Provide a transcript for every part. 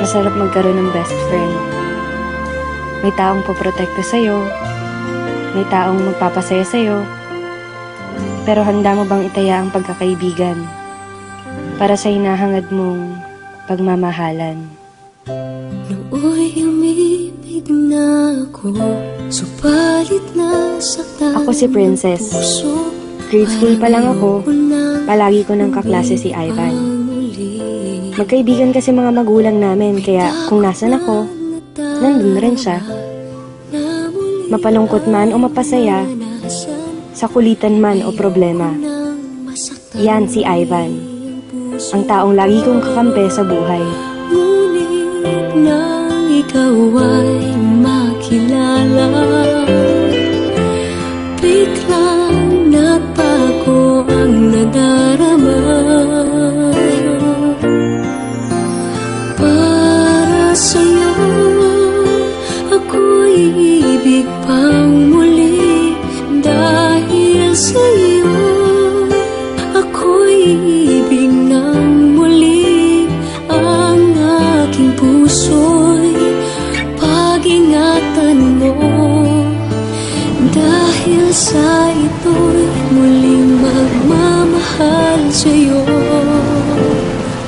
Masarap magkaroon ng best friend. May taong poprotekta sa'yo, may taong magpapasaya sa'yo, pero handa mo bang itaya ang pagkakaibigan para sa hinahangad mong pagmamahalan? Nooy umibig na ako, subalit nasaktan Ako si Princess. puso. Grade school pa lang ako, palagi ko ng kaklase si Ivan. Magkaibigan kasi mga magulang namin, kaya kung nasan ako, nandun rin siya. Mapalungkot man o mapasaya, sa kulitan man o problema. Yan si Ivan, ang taong lagi kong kakampi sa buhay. Ngunit nang ikaw ay makilala, biglang nagbago ang nadarama. Para sa'yo, ako'y ibig pang muli. Dahil sa'yo, ako'y ibig ng muli. Ang aking puso'y pag-ingatan mo. Dahil sa ito'y muling magmamahal sa'yo,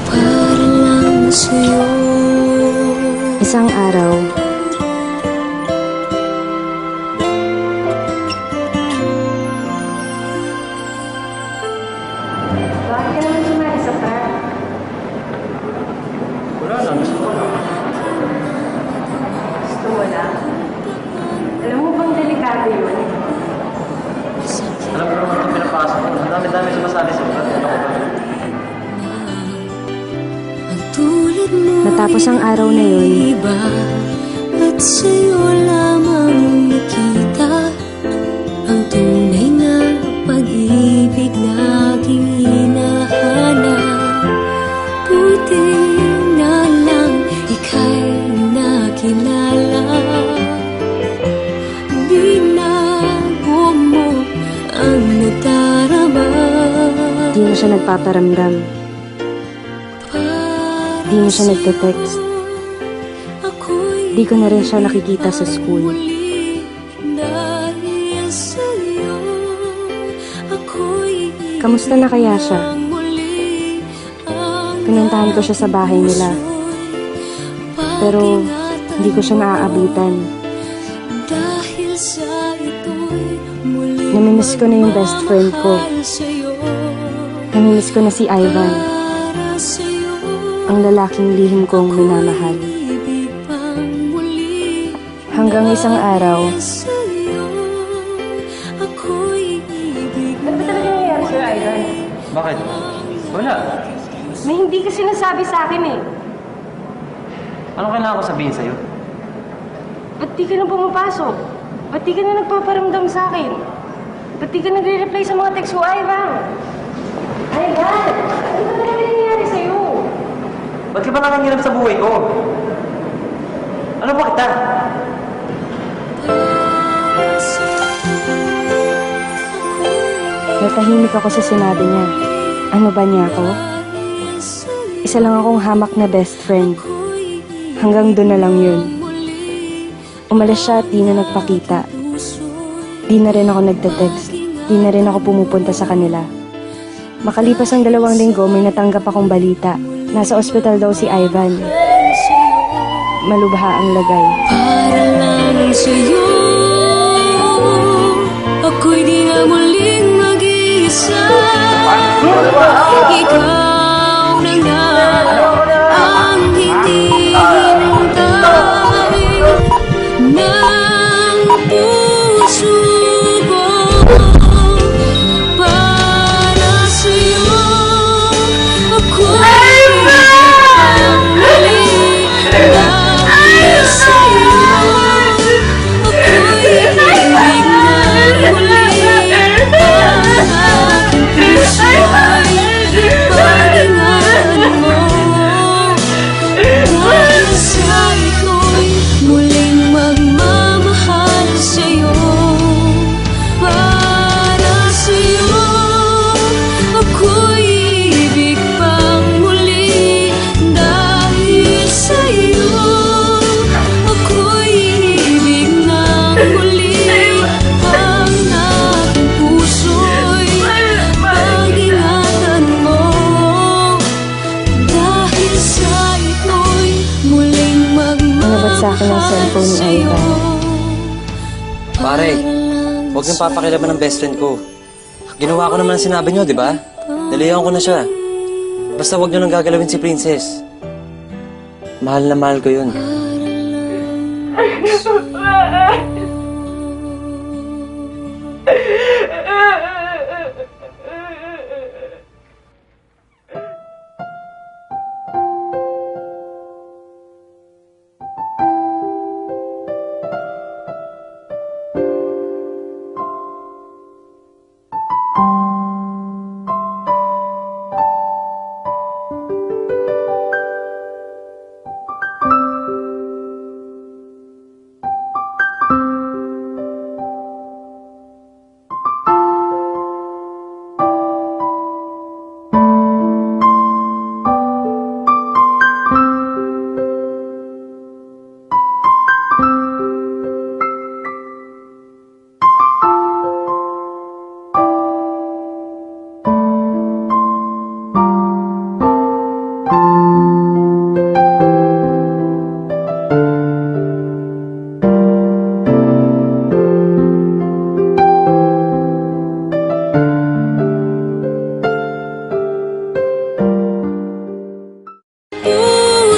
para lang sa'yo. Isang araw, bakit ka naman sumali sa prank? Wala lang, gusto ko lang. Gusto mo lang? Alam mo bang delikado yun? Alam ko naman itong pinapasok ko. Ang dami-dami sumasali sa prank. Ano ko ba? Ang tulad mo Matapos ang araw na yun, iba, at sa'yo lamang nakita ang tunay na pag-ibig na aking hinahanap. Buti na lang ika'y nakilala. Binago mo ang nadarama. di na siya nagpaparamdam. Di na siya nagte-text. Di ko na rin siya nakikita sa school. Kamusta na kaya siya? Pinuntahan ko siya sa bahay nila. Pero hindi ko siya naaabutan. Namimiss ko na yung best friend ko. Namimiss ko na si Ivan, ang lalaking lihim kong minamahal. Hanggang isang araw, Ano ba talaga nangyayari sa'yo, Ivan? Bakit? Wala. May hindi ka sinasabi sa akin eh. Ano kailangan ko sabihin sa'yo? Ba't di ka na pumapasok? Ba't di ka na nagpaparamdam sa akin? Ba't di ka nagre-reply sa mga text ko, Ivan? Ivan! Ano ba talaga nangyayari sa'yo? Ba't ka ba nakangirap sa buhay ko? Ano ba kita? natahimik ako sa sinabi niya. Ano ba niya ako? Isa lang akong hamak na best friend. Hanggang doon na lang yun. Umalis siya at di na nagpakita. Di na rin ako nagte-text. Di na rin ako pumupunta sa kanila. Makalipas ang 2 linggo, may natanggap akong balita. Nasa ospital daw si Ivan. Malubha ang lagay. Para lang sa'yo, ako'y di na muling mag-iisa. Ikaw na nga ang hinihintay ng puso ko. Para sa'yo, ako'y ibig muli. Dahil sa'yo, ako'y ibig na muli. Ang aking puso'y pag-ingatan mo. sa akin ang cellphone ni Ivan. Pare, huwag niyong papakilaban ng best friend ko. Ginawa ko naman ang sinabi niyo, di ba? Nalayan ko na siya. Basta huwag niyo nang gagalawin si Princess. Mahal na mahal ko yun.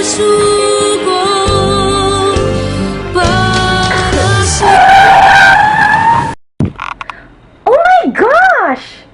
Puso ko para sa Oh my gosh!